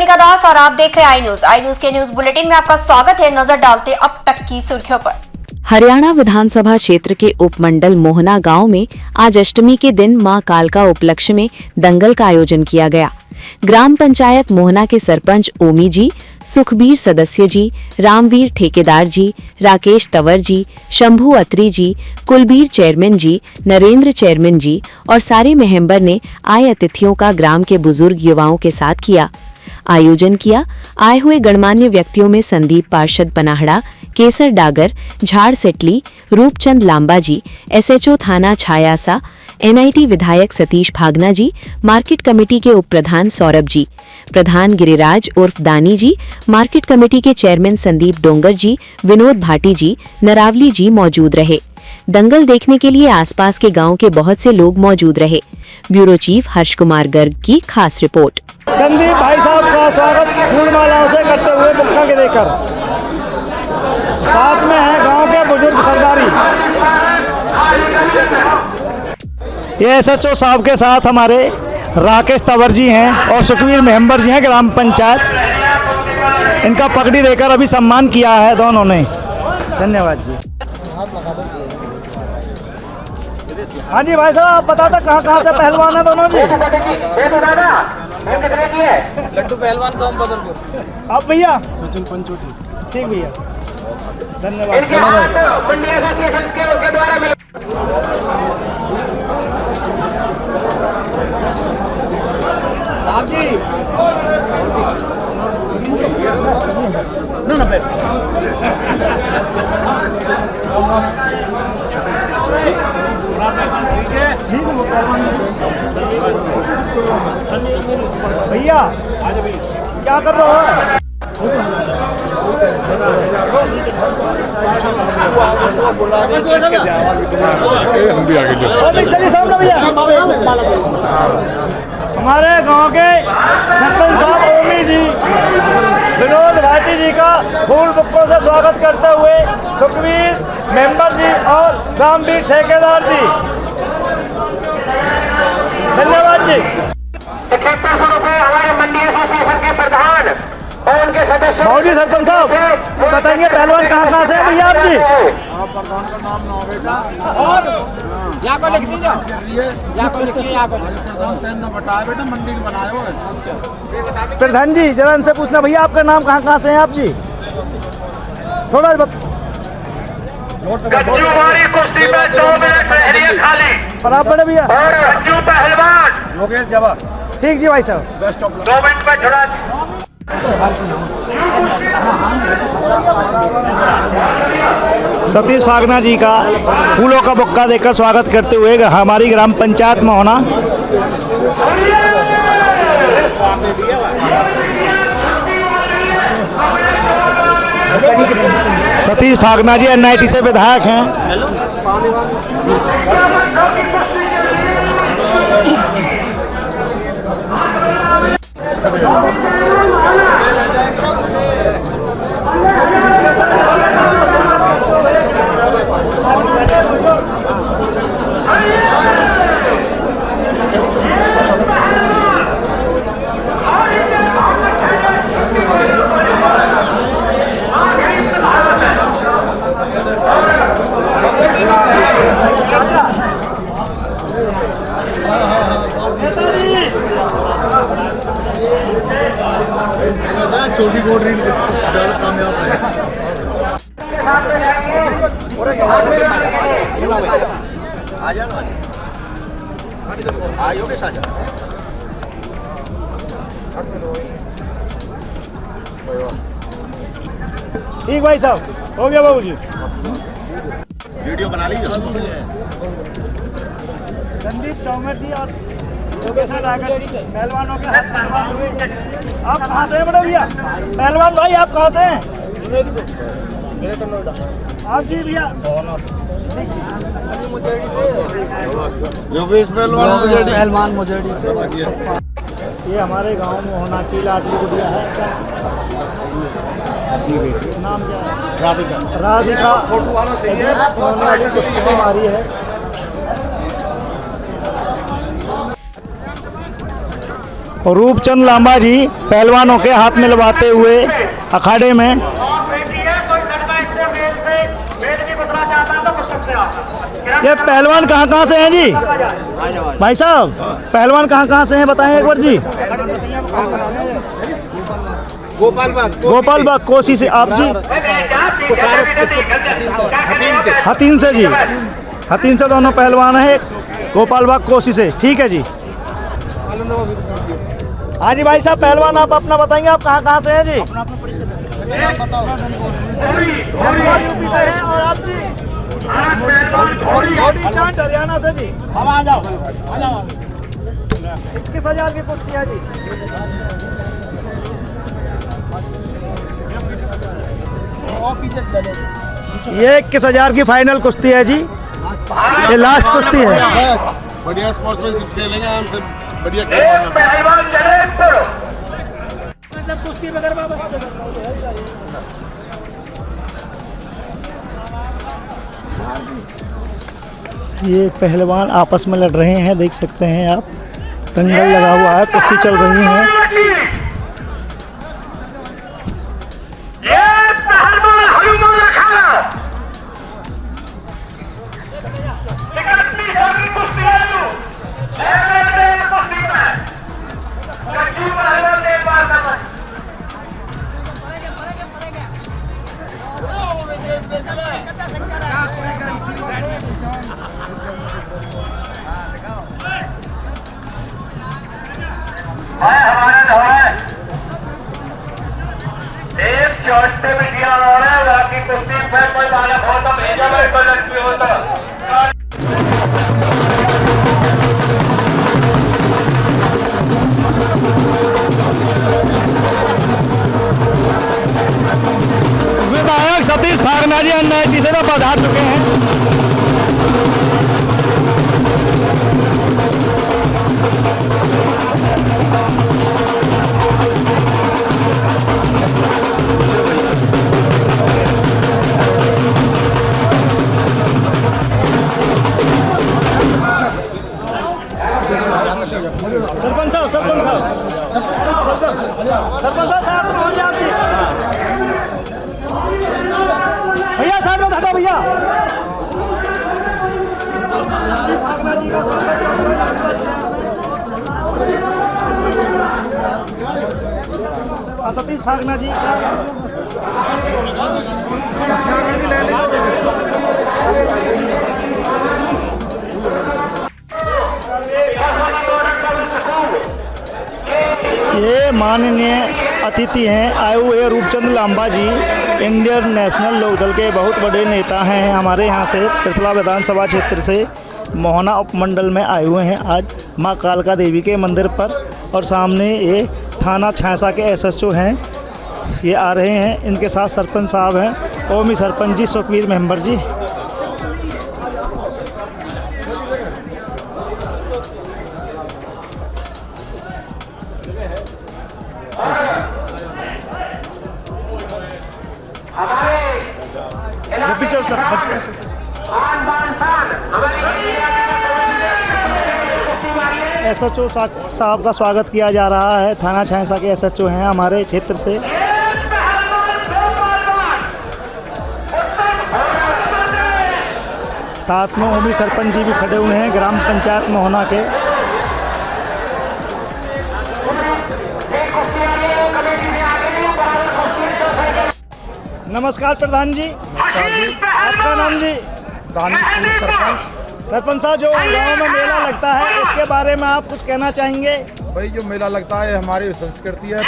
मोनिका दास और आप देख रहे हैं आई न्यूज के न्यूज बुलेटिन में आपका स्वागत है। नजर डालते अब तक की सुर्खियों पर। हरियाणा विधानसभा क्षेत्र के उपमंडल मोहना गांव में आज अष्टमी के दिन मां कालका उपलक्ष्य में दंगल का आयोजन किया गया। ग्राम पंचायत मोहना के सरपंच ओमी जी, सुखबीर सदस्य जी, रामवीर ठेकेदार जी, राकेश तंवर जी, शंभू अत्री जी, कुलबीर चेयरमैन जी, नरेंद्र चेयरमैन जी और सारे मेंबर ने आए अतिथियों का ग्राम के बुजुर्ग युवाओं के साथ किया। आयोजन किया आए हुए गणमान्य व्यक्तियों में संदीप पार्षद पनाहड़ा, केसर डागर, झाड़ सेटली, रूपचंद लांबा जी, एसएचओ थाना छायासा, एनआईटी विधायक सतीश भागना जी, मार्केट कमेटी के उप प्रधान सौरभ जी, प्रधान गिरिराज उर्फ दानी जी, मार्केट कमेटी के चेयरमैन संदीप डोंगर जी, विनोद भाटी जी, नरावली जी मौजूद रहे। दंगल देखने के लिए आसपास के गांव के बहुत से लोग मौजूद रहे। ब्यूरो चीफ हर्ष कुमार गर्ग की खास रिपोर्ट। संदीप भाई साहब का स्वागत फूल मालाओं से करते हुए बुक्का के देकर, साथ में है गांव के बुजुर्ग सरदारी। ये एसएचओ साहब के साथ हमारे राकेश तंवर जी हैं और सुखबीर मेंबर जी हैं ग्राम पंचायत। इनका पगड़ी देकर अभी सम्मान किया है दोनों ने। धन्यवाद जी। हाँ जी भाई साहब, आप बता दो कहाँ से पहलवान है दोनों जी? लड्डू पहलवान तो हम बदलपुर। आप भैया? सचिन पंचोटी। ठीक भैया, धन्यवाद। साहब जी भैया क्या कर रहे हो? हम भी आगे हमारे गांव के सरपंच साहब ओमी जी, विनोद भाटी जी का फूल बुक्कों से स्वागत करते हुए सुखबीर मेंबर जी और रामवीर ठेकेदार जी। धन्यवाद जी। 7100 रुपए हमारे मंडी एसोसिएशन के प्रधान और उनके सदस्य। मौजी सरपंच साहब बताएंगे पहलवान कहाँ से हैं भैया आप जी? प्रधान का नाम ना बेटा और यहाँ को लिख दीजिए, यहाँ को लिखिए, यहाँ को प्रधान न बताया बेटा, मंडी में बनाए हो। प्रधान जी जरा इनसे पूछना भैया आपका नाम कहाँ से हैं आप जी? थोड़ा कुश्ती में 2 मिनट रहरिए खाली बराबर है भैया। और रज्जू पहलवान योगेश जवा। ठीक जी भाई साहब, बेस्ट ऑफ 2 मिनट में थोड़ा। सतीश भागना जी का फूलों का बुक्का देकर स्वागत करते हुए हमारी ग्राम पंचायत में होना। सतीश भागना जी एनआईटी से विधायक हैं। छोटी बोर्ड कामयाब है। ठीक भाई साहब, हो गया बाबू जी। वीडियो बना लीजिए। संदीप तोमर जी और पहलवानों के हाथ पहलवान हुए। आप कहाँ से हैं बड़े भैया? पहलवान भाई आप कहाँ से हैं? आप जी भैया? योगेश पहलवान मुझेड़ी से। ये हमारे गांव में होना की लाडली गुड़िया है क्या? नाम क्या है? राधिका। राधिका फोटो वाला सही है। हमारी है। और रूपचंद लांबा जी पहलवानों के हाथ मिलवाते हुए अखाड़े में। ये पहलवान कहाँ से हैं जी? भाई साहब पहलवान कहाँ से हैं बताएं एक बार जी। गोपाल बाग कोसी से। आप जी? हतीन से जी। हतीन से दोनों पहलवान हैं, गोपाल बाग कोसी से। ठीक है जी। हाँ जी भाई साहब पहलवान आप अपना बताएंगे, आप कहाँ से हैं जी? और आप जी? हरियाणा से जी। 21,000 की कुश्ती है जी। ये 21,000 की फाइनल कुश्ती है जी। ये लास्ट कुश्ती है। बढ़िया स्पोर्ट्समैनशिप खेलेंगे हम सब, बढ़िया ये पहलवान आपस में लड़ रहे हैं, देख सकते हैं आप। दंगल लगा हुआ है, कुश्ती चल रही है। एक शॉट पे भी किया हो रहा है, बाकी कुश्ती पे कोई बालक हो तो भेजा, कोई लड़की हो तो। विधायक सतीश फागना जी अन्य से पधार चुके हैं। सरपंच साहब पहुंच जाओ जी। भैया साइड में हटो भैया। सतीश फागना जी ये माननीय अतिथि हैं आए हुए रूपचंद लांबा जी, इंडियन नेशनल लोकदल के बहुत बड़े नेता हैं। हमारे यहाँ से पृथला विधानसभा क्षेत्र से मोहना उपमंडल में आए हुए हैं आज माँ कालका देवी के मंदिर पर। और सामने ये थाना छांसा के SHO हैं, ये आ रहे हैं। इनके साथ सरपंच साहब हैं, कौमी सरपंच जी सुखवीर मेंबर जी। SHO साहब का स्वागत किया जा रहा है। थाना छांसा के SHO हैं हमारे क्षेत्र से। साथ में ओमी सरपंच जी भी खड़े हुए हैं ग्राम पंचायत मोहना के। नमस्कार प्रधान जी। आपका नाम जी? सरपंच साहब, जो गांव में मेला लगता है इसके बारे में आप कुछ कहना चाहेंगे? भाई जो मेला लगता है हमारी संस्कृति है,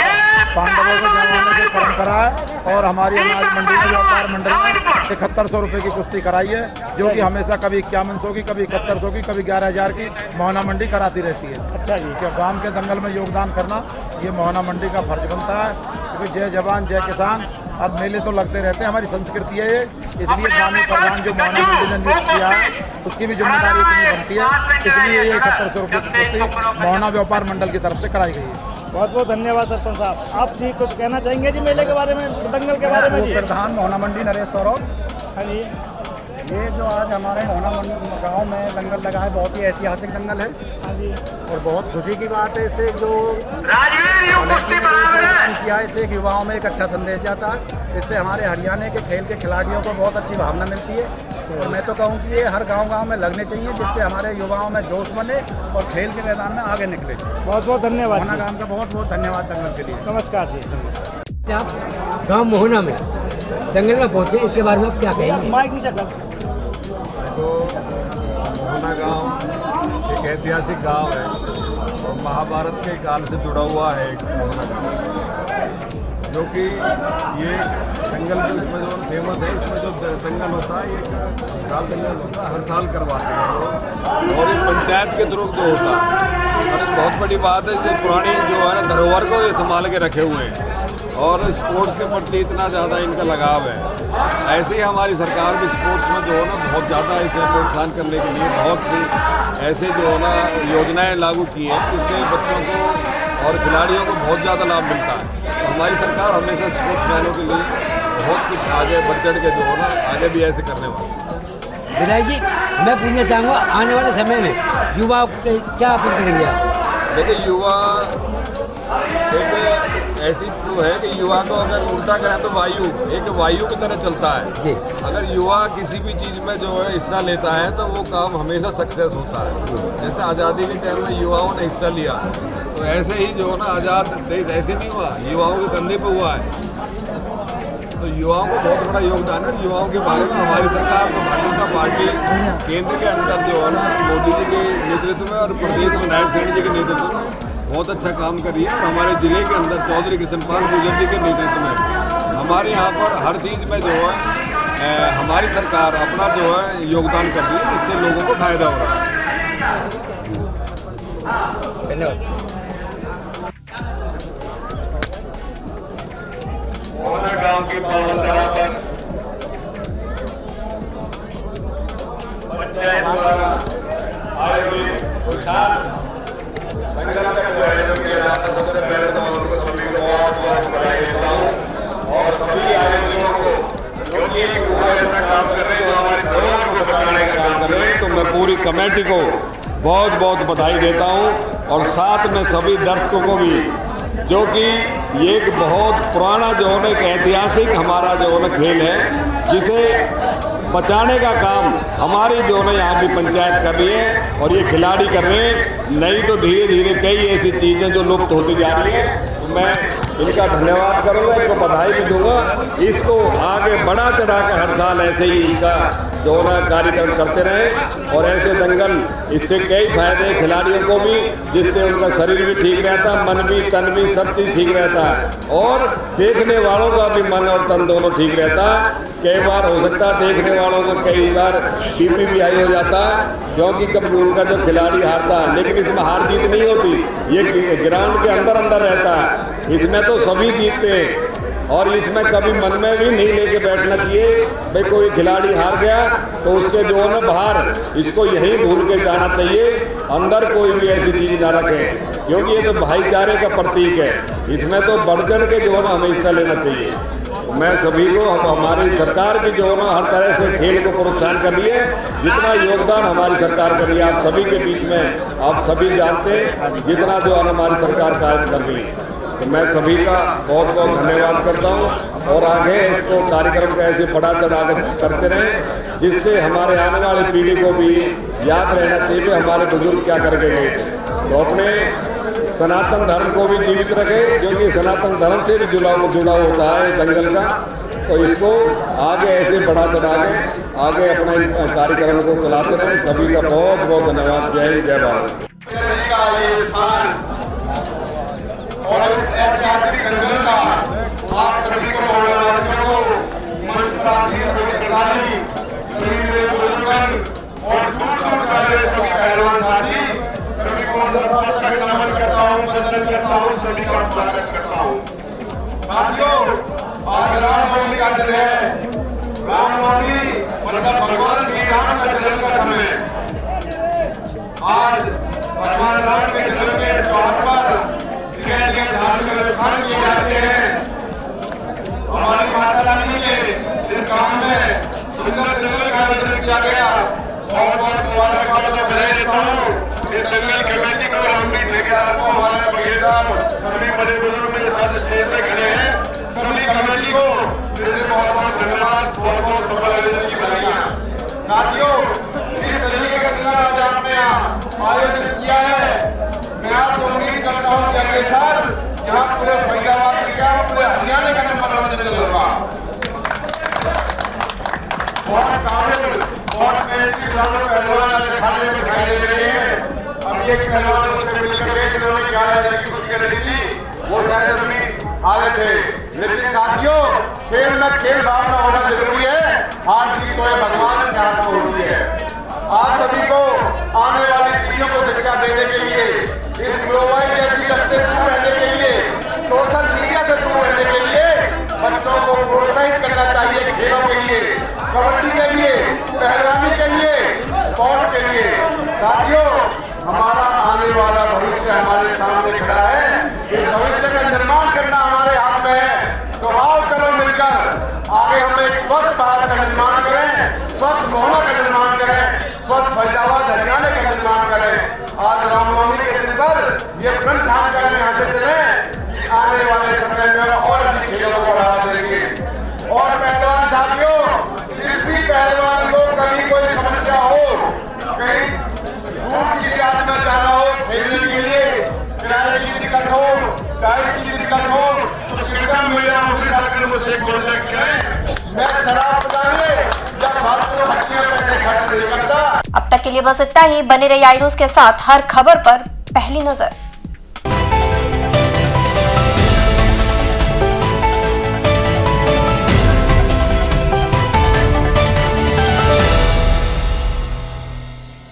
पांडवों के जमाने से परंपरा है। और हमारी अनाज मंडी में व्यापार मंडल में 7100 रुपये की कुश्ती कराई है, जो कि हमेशा कभी 5100 की, कभी 7100 की, कभी 11,000 की मोहना मंडी कराती रहती है। अच्छा जी। क्या गांव के दंगल में योगदान करना ये मोहना मंडी का फर्ज बनता है, क्योंकि जय जवान जय किसान। अब मेले तो लगते रहते हैं, हमारी संस्कृति है ये। इसलिए ग्रामीण प्रधान जो मोहना मंडी ने नियुक्त किया है उसकी भी जिम्मेदारी इतनी बनती है, इसलिए ये 7100 रुपये की कुश्ती मोहना व्यापार मंडल की तरफ से कराई गई है। बहुत बहुत धन्यवाद सरपंच साहब। आप जी कुछ कहना चाहेंगे जी मेले के बारे में, दंगल के बारे में जी? प्रधान मोहना मंडी नरेश सौरभ। हाँ जी। ये जो आज हमारे मोहना गांव में दंगल लगा है, बहुत ही ऐतिहासिक दंगल है। हाँ जी। और बहुत खुशी की बात है, इससे जो किया है, इससे युवाओं में एक अच्छा संदेश जाता है। इससे हमारे हरियाणा के खेल के खिलाड़ियों को बहुत अच्छी भावना मिलती है। और मैं तो कहूँ कि ये हर गांव में लगने चाहिए, जिससे हमारे युवाओं में जोश बने और खेल के मैदान में आगे निकले। बहुत बहुत धन्यवाद। मोहना गांव का बहुत बहुत धन्यवाद दंगल के लिए। नमस्कार जी। आप गांव मोहना में दंगल में पहुंचे, इसके बारे में आप क्या कहेंगे? माइक नीचे कर। तो मोहना गांव एक ऐतिहासिक गांव है और महाभारत के काल से जुड़ा हुआ है एक मोहना गांव, जो कि ये दंगल जो इसमें जो फेमस है, इसमें जो दंगल होता है एक साल दंगल होता है, हर साल करवाते हैं और ये पंचायत के थ्रू जो होता है। और एक बहुत बड़ी बात है, जो पुरानी जो है ना धरोहर को ये संभाल के रखे हुए हैं और स्पोर्ट्स के प्रति इतना ज़्यादा इनका लगाव है। ऐसे ही हमारी सरकार भी स्पोर्ट्स में जो है ना बहुत ज़्यादा इसे प्रोत्साहन करने के लिए बहुत सी ऐसे जो है ना योजनाएं लागू की हैं, जिससे बच्चों को और खिलाड़ियों को बहुत ज़्यादा लाभ मिलता है। तो हमारी सरकार हमेशा स्पोर्ट्स मैनों के लिए बहुत कुछ आगे बढ़ चढ़ के जो है ना आगे भी ऐसे करने वाले। विधायक जी, मैं पूछना चाहूँगा आने वाले समय में युवाओं को क्या अपील करेंगे आप? देखिए, युवा एक ऐसी तो है कि युवा को अगर उल्टा करें तो वायु की तरह चलता है जी। अगर युवा किसी भी चीज़ में जो है हिस्सा लेता है तो वो काम हमेशा सक्सेस होता है। जैसे आज़ादी के टाइम में युवाओं ने हिस्सा लिया, तो ऐसे ही जो है ना आज़ाद देश ऐसे नहीं हुआ, युवाओं के कंधे पे हुआ है। तो युवाओं को बहुत बड़ा योगदान है। युवाओं के बारे में हमारी सरकार तो भारतीय जनता पार्टी केंद्र के अंदर जो है ना मोदी जी के नेतृत्व में और प्रदेश में नायब सैनी जी के नेतृत्व में बहुत अच्छा काम कर रही है। और हमारे ज़िले के अंदर चौधरी कृष्णपाल गुर्जर जी के नेतृत्व में हमारे यहाँ पर हर चीज़ में जो है हमारी सरकार अपना जो है योगदान कर रही है, जिससे लोगों को फायदा हो रहा है। धन्यवाद। गांव की पावन धरा पर पंचायत द्वारा आयोजित दंगल का आयोजन किया जाता है। सबसे पहले तो उनको सभी को बहुत बधाई देता हूँ और सभी आयोजकों को, क्योंकि वो ऐसा काम कर रहे हैं जो हमारे धरोहर को बचाने का काम कर रहे हैं। तो मैं पूरी कमेटी को बहुत बहुत बधाई देता हूँ और साथ में सभी दर्शकों को भी, जो कि ये एक बहुत पुराना जो है एक ऐतिहासिक हमारा जो है खेल है, जिसे बचाने का काम हमारी जो है यहाँ की पंचायत कर रही है और ये खिलाड़ी कर रहे हैं। नहीं तो धीरे धीरे कई ऐसी चीज़ें जो लुप्त होती जा रही हैं। तो मैं इनका धन्यवाद करूँगा, इनको बधाई भी दूँगा। इसको आगे बढ़ा चढ़ा कर हर साल ऐसे ही इसका जो है कार्यक्रम करते रहें और ऐसे दंगल, इससे कई फायदे खिलाड़ियों को भी, जिससे उनका शरीर भी ठीक रहता है, मन भी तन भी सब चीज़ ठीक रहता है और देखने वालों का भी मन और तन दोनों ठीक रहता है। कई बार हो सकता है देखने वालों को कई बार बीपी भी हाई हो जाता है, क्योंकि कभी उनका जो खिलाड़ी हारता है, लेकिन इसमें हार जीत नहीं होती, ये ग्राउंड के अंदर अंदर रहता है। इसमें तो सभी जीतते हैं और इसमें कभी मन में भी नहीं लेके बैठना चाहिए भाई कोई खिलाड़ी हार गया तो उसके जो है ना बाहर इसको यहीं भूल के जाना चाहिए, अंदर कोई भी ऐसी चीज़ ना रखें, क्योंकि ये तो भाईचारे का प्रतीक है। इसमें तो बढ़ चढ़ के जो है ना हमें हिस्सा लेना चाहिए। मैं सभी को, हमारी सरकार भी जो है ना हर तरह से खेल को प्रोत्साहन कर रही है। जितना योगदान हमारी सरकार कर रही है, आप सभी के बीच में आप सभी जानते हैं जितना जो है हमारी सरकार कार्य कर रही है। तो मैं सभी का बहुत बहुत धन्यवाद करता हूँ और आगे इसको कार्यक्रम का ऐसे बढ़ा चढ़ा करते रहें, जिससे हमारे आने वाली पीढ़ी को भी याद रहना चाहिए कि हमारे बुजुर्ग क्या करके गए थे। तो अपने सनातन धर्म को भी जीवित रखें, क्योंकि सनातन धर्म से भी जुड़ा होता है दंगल का। तो इसको आगे ऐसे बढ़ा चढ़ा के आगे अपना कार्यक्रम को चलाते रहें। सभी का बहुत बहुत धन्यवाद। जय हिंद, जय भारत। और इस ऐतिहासिक दंगल का आप सभी को मोहल्लावासियों को मंच पर आसीन सभी सरदारी, सभी बुजुर्गन और दूर दूर से सभी पहलवान साथी सभी को नमस्कार नमन करता हूँ, वंदन करता हूँ, सभी का स्वागत करता हूँ। साथियों, आज रामनवमी का दिन है। रामनवमी मतलब भगवान श्री राम का जन्म का समय। आज भगवान राम के जन्म के त्योहार पर धार्मिक अनुष्ठान किए जाते हैं। हमारी माता रानी के इस काम में सुंदर दंगल का आयोजन बहुत बहुत सफल की बधाइयां। साथियों, इस तरीके का मेला आज आपने आयोजित किया है, मैं आपसे उम्मीद करता हूँ कि अगले साल यहाँ पूरे फरीदाबाद का पूरे हरियाणा का नंबर वन निकल होगा। बहुत काबिल, बहुत मेहनती पहलवान आज अखाड़े में दिखाई दे रहे हैं। अब ये पहलवान उससे मिलकर गए जिन्होंने 11 की कुश्ती करी थी, वो शायद अभी हारे थे। लेकिन साथियों, खेल में खेल भावना होना जरूरी है। हार जीत तो भगवान के हाथ में होती है। आप सभी को आने वाली पीढ़ियों को शिक्षा देने के लिए, इस मोबाइल जैसी लत से दूर रहने के लिए, सोशल मीडिया से दूर रहने के लिए बच्चों को प्रोत्साहित करना चाहिए खेलों के लिए, कबड्डी के लिए, पहलवानी के लिए, स्पोर्ट्स के लिए। साथियों, हमारा आने वाला भविष्य हमारे सामने खड़ा है। इस भविष्य का निर्माण करना हमारे हाथ में है। तो आओ चलो मिलकर आगे हम एक स्वस्थ भारत का निर्माण करें, स्वस्थ मोहना का निर्माण करें, स्वस्थ फरीदाबाद हरियाणा का निर्माण करें। आज रामनवमी के दिन पर ये प्रण ठान कर यहाँ से चले कि आने वाले समय में और अधिक खेलों को बढ़ावा देंगे। और पहलवान साथियों, जिस भी पहलवान को कभी कोई समस्या हो, कहीं दूर किसी राज्य में जाना हो खेलने के लिए, किराए की दिक्कत हो, गाइड की दिक्कत हो, तो कृपया मेरे मुझे मुझसे कॉन्टेक्ट करें। मैं शराब पिलाने या फालतू खर्चियों पैसे खर्च नहीं करता। अब तक के लिए बस इतना ही। बने रहिए आई न्यूज़ के साथ, हर खबर पर पहली नजर।